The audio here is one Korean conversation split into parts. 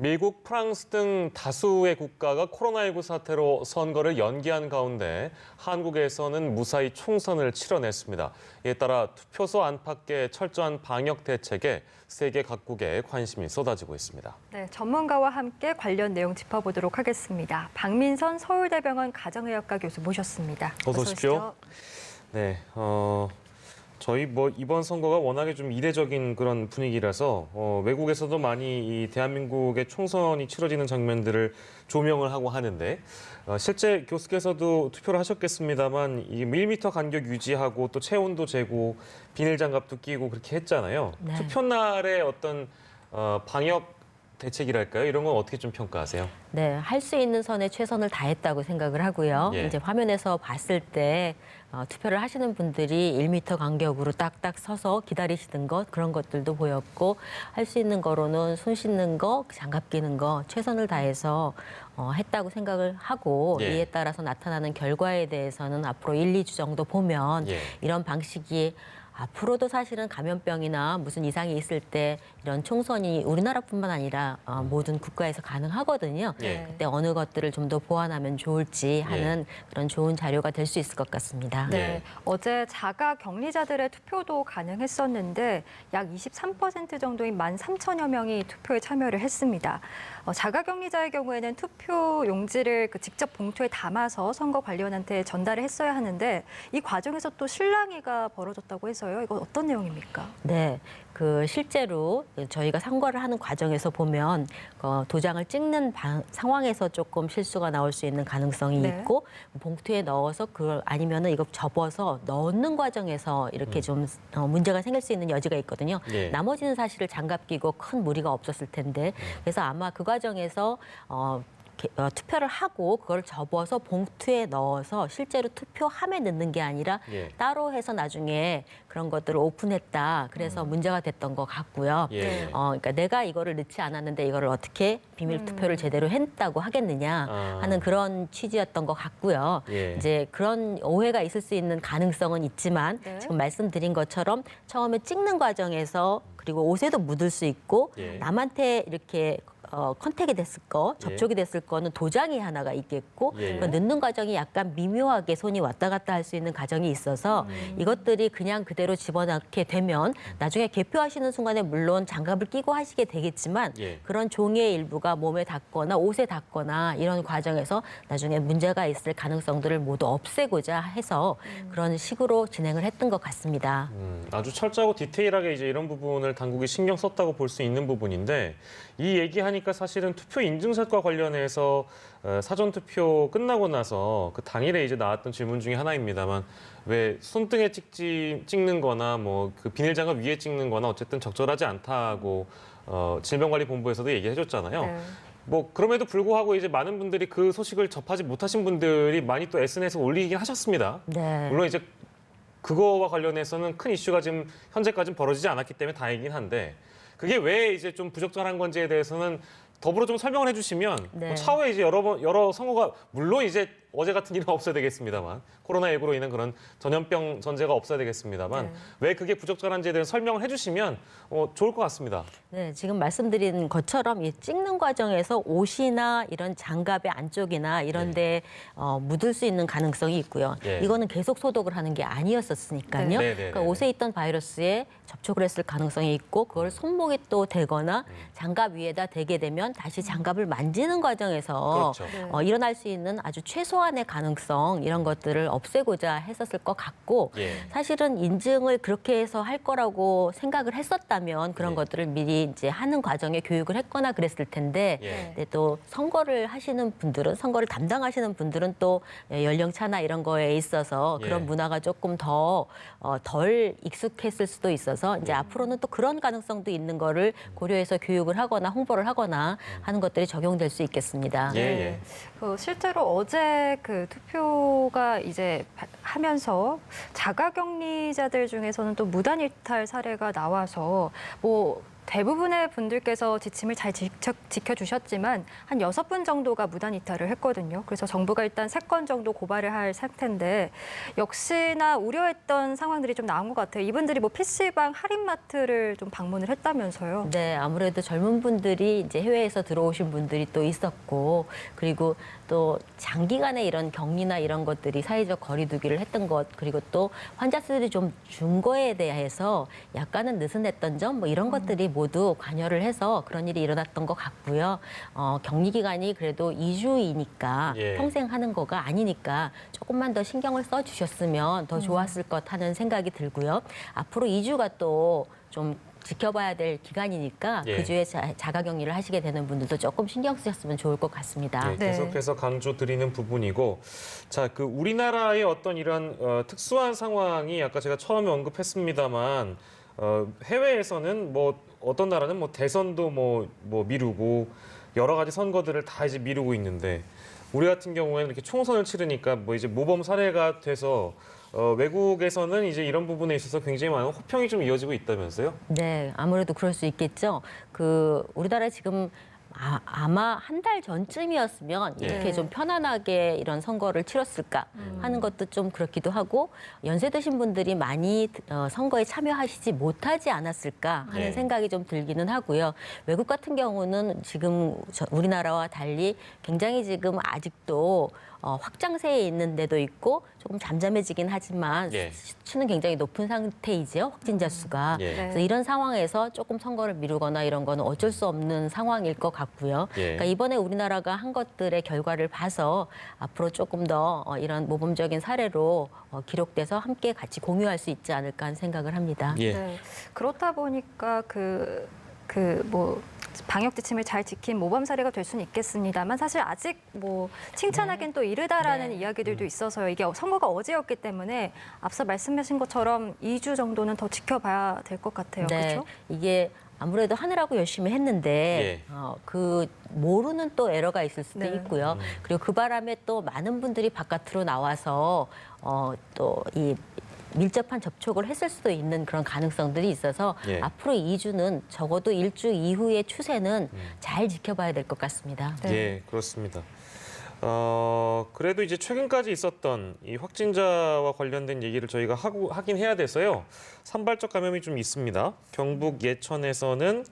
미국, 프랑스 등 다수의 국가가 코로나19 사태로 선거를 연기한 가운데 한국에서는 무사히 총선을 치러냈습니다. 이에 따라 투표소 안팎의 철저한 방역 대책에 세계 각국의 관심이 쏟아지고 있습니다. 네, 전문가와 함께 관련 내용 짚어보도록 하겠습니다. 박민선 서울대병원 가정의학과 교수 모셨습니다. 어서 오십시오. 네, 저희 이번 선거가 워낙에 좀 이례적인 그런 분위기라서 외국에서도 많이 이 대한민국의 총선이 치러지는 장면들을 조명을 하고 하는데 실제 교수께서도 투표를 하셨겠습니다만 이 1m 간격 유지하고 또 체온도 재고 비닐 장갑도 끼고 그렇게 했잖아요. 네. 투표 날의 어떤 방역 대책이랄까요? 이런 건 어떻게 좀 평가하세요? 네, 할 수 있는 선에 최선을 다했다고 생각을 하고요. 예. 이제 화면에서 봤을 때 투표를 하시는 분들이 1m 간격으로 딱딱 서서 기다리시는 것, 그런 것들도 보였고, 할 수 있는 거로는 손 씻는 거, 장갑 끼는 거 최선을 다해서 했다고 생각을 하고, 예. 이에 따라서 나타나는 결과에 대해서는 앞으로 1, 2주 정도 보면 예. 이런 방식이 앞으로도 사실은 감염병이나 무슨 이상이 있을 때 이런 총선이 우리나라뿐만 아니라 모든 국가에서 가능하거든요. 예. 그때 어느 것들을 좀 더 보완하면 좋을지 하는 그런 좋은 자료가 될 수 있을 것 같습니다. 네, 예. 어제 자가 격리자들의 투표도 가능했었는데 약 23% 정도인 13,000여 명이 투표에 참여를 했습니다. 자가 격리자의 경우에는 투표 용지를 직접 봉투에 담아서 선거 관리원한테 전달을 했어야 하는데 이 과정에서 또 실랑이가 벌어졌다고 해서요. 이건 어떤 내용입니까? 네, 실제로 저희가 선거를 하는 과정에서 보면 도장을 찍는 상황에서 조금 실수가 나올 수 있는 가능성이 네. 있고 봉투에 넣어서 그걸 아니면은 이거 접어서 넣는 과정에서 이렇게 좀 문제가 생길 수 있는 여지가 있거든요. 예. 나머지는 사실 장갑 끼고 큰 무리가 없었을 텐데 그래서 아마 그 과정에서 투표를 하고 그걸 접어서 봉투에 넣어서 실제로 투표함에 넣는 게 아니라 예. 따로 해서 나중에 그런 것들을 오픈했다. 그래서 문제가 됐던 것 같고요. 예. 그러니까 내가 이거를 넣지 않았는데 이거를 어떻게 비밀 투표를 제대로 했다고 하겠느냐 하는 그런 취지였던 것 같고요. 예. 이제 그런 오해가 있을 수 있는 가능성은 있지만 네. 지금 말씀드린 것처럼 처음에 찍는 과정에서 그리고 옷에도 묻을 수 있고 예. 남한테 이렇게 컨택이 됐을 거, 접촉이 됐을 거는 도장이 하나가 있겠고 예. 넣는 과정이 약간 미묘하게 손이 왔다 갔다 할 수 있는 과정이 있어서 이것들이 그냥 그대로 집어넣게 되면 나중에 개표하시는 순간에 물론 장갑을 끼고 하시게 되겠지만 예. 그런 종이의 일부가 몸에 닿거나 옷에 닿거나 이런 과정에서 나중에 문제가 있을 가능성들을 모두 없애고자 해서 그런 식으로 진행을 했던 것 같습니다. 아주 철저하고 디테일하게 이제 이런 부분을 당국이 신경 썼다고 볼 수 있는 부분인데 이 얘기하니까 사실은 투표 인증샷과 관련해서 사전 투표 끝나고 나서 그 당일에 이제 나왔던 질문 중에 하나입니다만 왜 손등에 찍는 거나 뭐 그 비닐장갑 위에 찍는 거나 어쨌든 적절하지 않다고 질병관리본부에서도 얘기해 줬잖아요. 네. 뭐 그럼에도 불구하고 이제 많은 분들이 그 소식을 접하지 못하신 분들이 많이 또 SNS에 올리긴 하셨습니다. 네. 물론 이제 그거와 관련해서는 큰 이슈가 지금 현재까지는 벌어지지 않았기 때문에 다행이긴 한데 그게 왜 이제 좀 부적절한 건지에 대해서는 더불어 좀 설명을 해주시면 네. 뭐 차후에 이제 여러 선거가 물론 이제 어제 같은 일은 없어야 되겠습니다만 코로나19로 인한 그런 전염병 전제가 없어야 되겠습니다만 네. 왜 그게 부적절한지에 대한 설명을 해주시면 좋을 것 같습니다. 네, 지금 말씀드린 것처럼 이 찍는 과정에서 옷이나 이런 장갑의 안쪽이나 이런 데 묻을 수 있는 가능성이 있고요. 예. 이거는 계속 소독을 하는 게 아니었었으니까요. 네. 네, 네, 그러니까 네. 옷에 있던 바이러스에 접촉을 했을 가능성이 있고 그걸 손목에 또 대거나 장갑 위에다 대게 되면 다시 장갑을 만지는 과정에서 그렇죠. 네. 일어날 수 있는 아주 최소한의 가능성 이런 것들을 없애고자 했었을 것 같고 예. 사실은 인증을 그렇게 해서 할 거라고 생각을 했었다면 그런 예. 것들을 미리 이제 하는 과정에 교육을 했거나 그랬을 텐데 예. 근데 또 선거를 하시는 분들은 선거를 담당하시는 분들은 또 연령차나 이런 거에 있어서 그런 예. 문화가 조금 더 덜 익숙했을 수도 있어서 이제 앞으로는 또 그런 가능성도 있는 거를 고려해서 교육을 하거나 홍보를 하거나 하는 것들이 적용될 수 있겠습니다. 예, 예. 실제로 어제 그 투표가 이제 하면서 자가격리자들 중에서는 또 무단 일탈 사례가 나와서 뭐 대부분의 분들께서 지침을 잘 지켜주셨지만 한 6분 정도가 무단 이탈을 했거든요. 그래서 정부가 일단 3건 정도 고발을 할 상태인데 역시나 우려했던 상황들이 좀 나온 것 같아요. 이분들이 뭐 PC방 할인마트를 좀 방문을 했다면서요. 네, 아무래도 젊은 분들이 이제 해외에서 들어오신 분들이 또 있었고, 그리고 또 장기간의 이런 격리나 이런 것들이 사회적 거리두기를 했던 것, 그리고 또 환자 수들이 좀 준 거에 대해서 약간은 느슨했던 점, 뭐 이런 것들이 모두 관여를 해서 그런 일이 일어났던 것 같고요. 격리 기간이 그래도 2주이니까 예. 평생 하는 거가 아니니까 조금만 더 신경을 써 주셨으면 더 좋았을 것 하는 생각이 들고요. 앞으로 2주가 또 좀 지켜봐야 될 기간이니까 예. 그 주에 자가격리를 하시게 되는 분들도 조금 신경 쓰셨으면 좋을 것 같습니다. 네, 네. 계속해서 강조드리는 부분이고, 자, 그 우리나라의 어떤 이런 특수한 상황이 아까 제가 처음에 언급했습니다만, 해외에서는 뭐 어떤 나라는 뭐 대선도 뭐 미루고 여러 가지 선거들을 다 이제 미루고 있는데, 우리 같은 경우에는 이렇게 총선을 치르니까 뭐 이제 모범 사례가 돼서 외국에서는 이제 이런 부분에 있어서 굉장히 많은 호평이 좀 이어지고 있다면서요? 네, 아무래도 그럴 수 있겠죠. 우리나라 지금 아마 한 달 전쯤이었으면 예. 이렇게 좀 편안하게 이런 선거를 치렀을까 하는 것도 좀 그렇기도 하고, 연세 드신 분들이 많이 선거에 참여하시지 못하지 않았을까 하는 예. 생각이 좀 들기는 하고요. 외국 같은 경우는 지금 우리나라와 달리 굉장히 지금 아직도 확장세에 있는 데도 있고 조금 잠잠해지긴 하지만 예. 수치는 굉장히 높은 상태이죠. 확진자 수가. 예. 그래서 이런 상황에서 조금 선거를 미루거나 이런 거는 어쩔 수 없는 상황일 것 같고요. 예. 그러니까 이번에 우리나라가 한 것들의 결과를 봐서 앞으로 조금 더 이런 모범적인 사례로 기록돼서 함께 같이 공유할 수 있지 않을까 하는 생각을 합니다. 예. 네. 그렇다 보니까 뭐 방역 지침을 잘 지킨 모범 사례가 될 수는 있겠습니다만 사실 아직 뭐 칭찬하기엔 또 이르다라는 네. 이야기들도 있어서요. 이게 선거가 어제였기 때문에 앞서 말씀하신 것처럼 2주 정도는 더 지켜봐야 될 것 같아요. 네, 그렇죠? 이게 아무래도 하느라고 열심히 했는데 예. 모르는 또 에러가 있을 수도 네. 있고요. 그리고 그 바람에 또 많은 분들이 바깥으로 나와서 또 이 밀접한 접촉을 했을 수도 있는 그런 가능성들이 있어서 예. 앞으로 2주는 적어도 1주 이후의 추세는 잘 지켜봐야 될 것 같습니다. 네. 예, 그렇습니다. 그래도 이제 최근까지 있었던 이 확진자와 관련된 얘기를 저희가 하긴 해야 돼서요. 산발적 감염이 좀 있습니다. 경북 예천에서는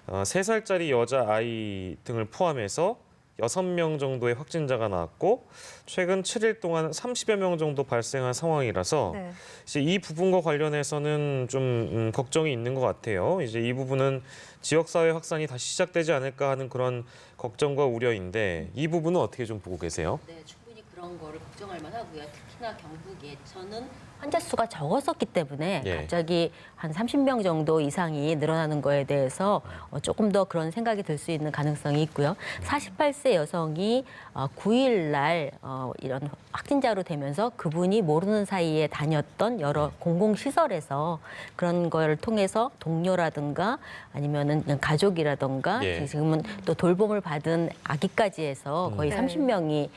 3살짜리 여자아이 등을 포함해서 6명 정도의 확진자가 나왔고 최근 7일 동안 30여 명 정도 발생한 상황이라서 네. 이제 이 부분과 관련해서는 좀 걱정이 있는 것 같아요. 이제 이 부분은 지역사회 확산이 다시 시작되지 않을까 하는 그런 걱정과 우려인데 이 부분은 어떻게 좀 보고 계세요? 네, 충분히 그런 거를 걱정할 만하고요. 특히나 경북 예천은 환자 수가 적었었기 때문에 예. 갑자기 한 30명 정도 이상이 늘어나는 거에 대해서 조금 더 그런 생각이 들 수 있는 가능성이 있고요. 48세 여성이 9일 날 이런 확진자로 되면서 그분이 모르는 사이에 다녔던 여러 공공시설에서 그런 걸 통해서 동료라든가 아니면은 그냥 가족이라든가 예. 지금은 또 돌봄을 받은 아기까지 해서 거의 네. 30명이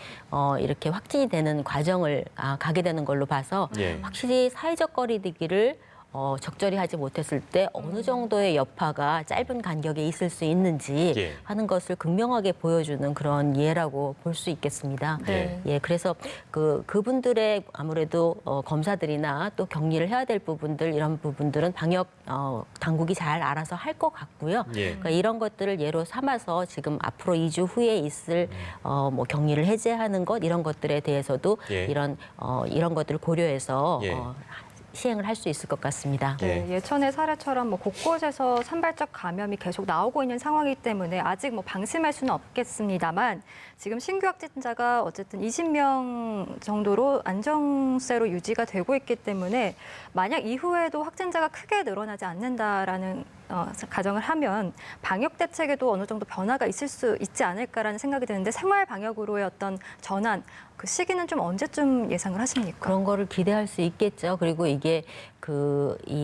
이렇게 확진이 되는 과정을 가게 되는 걸로 봐서 예. 확실히 사회적 거리두기를 적절히 하지 못했을 때 어느 정도의 여파가 짧은 간격에 있을 수 있는지 예. 하는 것을 극명하게 보여주는 그런 예라고 볼 수 있겠습니다. 네. 예, 그래서 그분들의 아무래도 검사들이나 또 격리를 해야 될 부분들 이런 부분들은 방역 당국이 잘 알아서 할 것 같고요. 예. 그러니까 이런 것들을 예로 삼아서 지금 앞으로 2주 후에 있을 뭐 격리를 해제하는 것 이런 것들에 대해서도 예. 이런 것들을 고려해서 예. 시행을 할 수 있을 것 같습니다. 네, 예천의 사례처럼 뭐 곳곳에서 산발적 감염이 계속 나오고 있는 상황이기 때문에 아직 뭐 방심할 수는 없겠습니다만 지금 신규 확진자가 어쨌든 20명 정도로 안정세로 유지가 되고 있기 때문에 만약 이후에도 확진자가 크게 늘어나지 않는다라는 가정을 하면 방역 대책에도 어느 정도 변화가 있을 수 있지 않을까라는 생각이 드는데 생활 방역으로의 어떤 전환 그 시기는 좀 언제쯤 예상을 하십니까? 그런 거를 기대할 수 있겠죠. 그리고 이게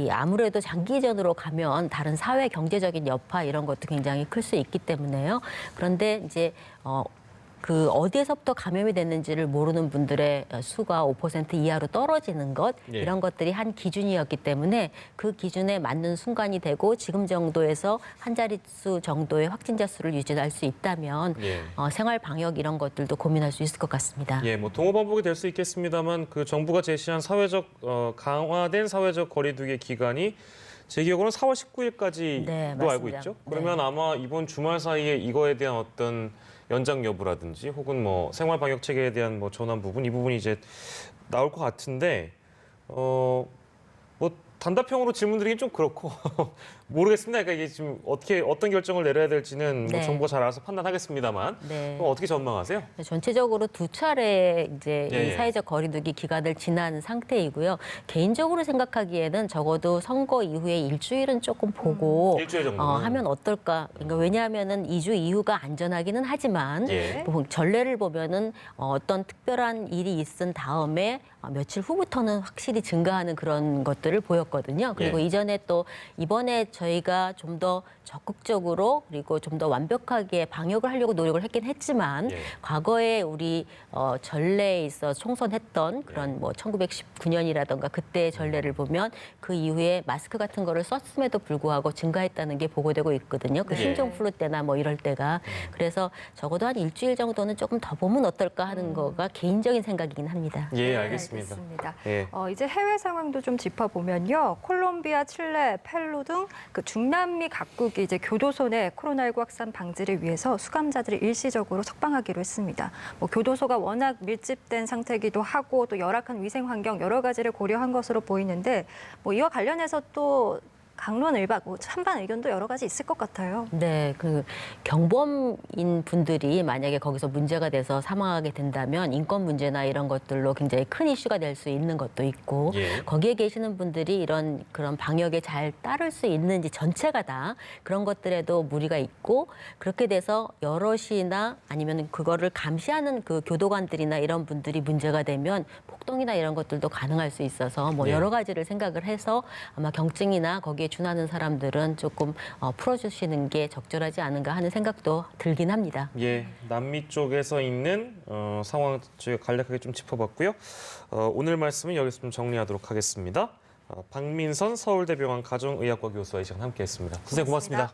아무래도 장기전으로 가면 다른 사회 경제적인 여파 이런 것도 굉장히 클 수 있기 때문에요. 그런데 이제 그 어디에서부터 감염이 됐는지를 모르는 분들의 수가 5% 이하로 떨어지는 것 예. 이런 것들이 한 기준이었기 때문에 그 기준에 맞는 순간이 되고 지금 정도에서 한 자릿수 정도의 확진자 수를 유지할 수 있다면 예. 생활 방역 이런 것들도 고민할 수 있을 것 같습니다. 예, 뭐 동호반복이 될 수 있겠습니다만 그 정부가 제시한 강화된 사회적 거리두기 기간이 제 기억으로는 4월 19일까지로 네, 알고 맞습니다. 있죠. 그러면 아마 이번 주말 사이에 이거에 대한 어떤 연장 여부라든지 혹은 뭐 생활 방역 체계에 대한 뭐 전환 부분 이 부분이 이제 나올 것 같은데 뭐 단답형으로 질문드리긴 좀 그렇고 모르겠습니다. 그러니까 이게 지금 어떤 결정을 내려야 될지는 뭐 네. 정부가 잘 알아서 판단하겠습니다만 네. 그럼 어떻게 전망하세요? 전체적으로 두 차례 이제 예, 예. 이 사회적 거리두기 기간을 지난 상태이고요. 개인적으로 생각하기에는 적어도 선거 이후에 일주일은 조금 보고 일주일 정도는. 하면 어떨까? 그러니까 왜냐하면은 2주 이후가 안전하기는 하지만 예. 뭐 전례를 보면은 어떤 특별한 일이 있은 다음에 며칠 후부터는 확실히 증가하는 그런 것들을 보였거든요. 그리고 예. 이전에 또 이번에 저희가 좀 더 적극적으로 그리고 좀 더 완벽하게 방역을 하려고 노력을 했긴 했지만 예. 과거에 우리 전례에 있어 총선했던 그런 뭐 1919년이라던가 그때의 전례를 보면 그 이후에 마스크 같은 거를 썼음에도 불구하고 증가했다는 게 보고되고 있거든요. 그 네. 신종플루 때나 뭐 이럴 때가. 그래서 적어도 한 일주일 정도는 조금 더 보면 어떨까 하는 거가 개인적인 생각이긴 합니다. 예, 네, 알겠습니다. 알겠습니다. 예. 이제 해외 상황도 좀 짚어보면요. 콜롬비아, 칠레, 페루 등 그 중남미 각국이 이제 교도소 내 코로나19 확산 방지를 위해서 수감자들을 일시적으로 석방하기로 했습니다. 뭐 교도소가 워낙 밀집된 상태이기도 하고 또 열악한 위생 환경 여러 가지를 고려한 것으로 보이는데 뭐 이와 관련해서 또 강론을박, 뭐 찬반 의견도 여러 가지 있을 것 같아요. 네, 그 경범인 분들이 만약에 거기서 문제가 돼서 사망하게 된다면 인권 문제나 이런 것들로 굉장히 큰 이슈가 될 수 있는 것도 있고 예. 거기에 계시는 분들이 그런 방역에 잘 따를 수 있는지 전체가 다 그런 것들에도 무리가 있고 그렇게 돼서 여럿이나 아니면 그거를 감시하는 그 교도관들이나 이런 분들이 문제가 되면 폭동이나 이런 것들도 가능할 수 있어서 뭐 예. 여러 가지를 생각을 해서 아마 경증이나 거기에 준하는 사람들은 조금 풀어주시는 게 적절하지 않은가 하는 생각도 들긴 합니다. 예, 남미 쪽에서 있는 상황 저희가 간략하게 좀 짚어봤고요. 오늘 말씀은 여기서 좀 정리하도록 하겠습니다. 박민선 서울대병원 가정의학과 교수와 이 시간 함께했습니다. 선생님 고맙습니다.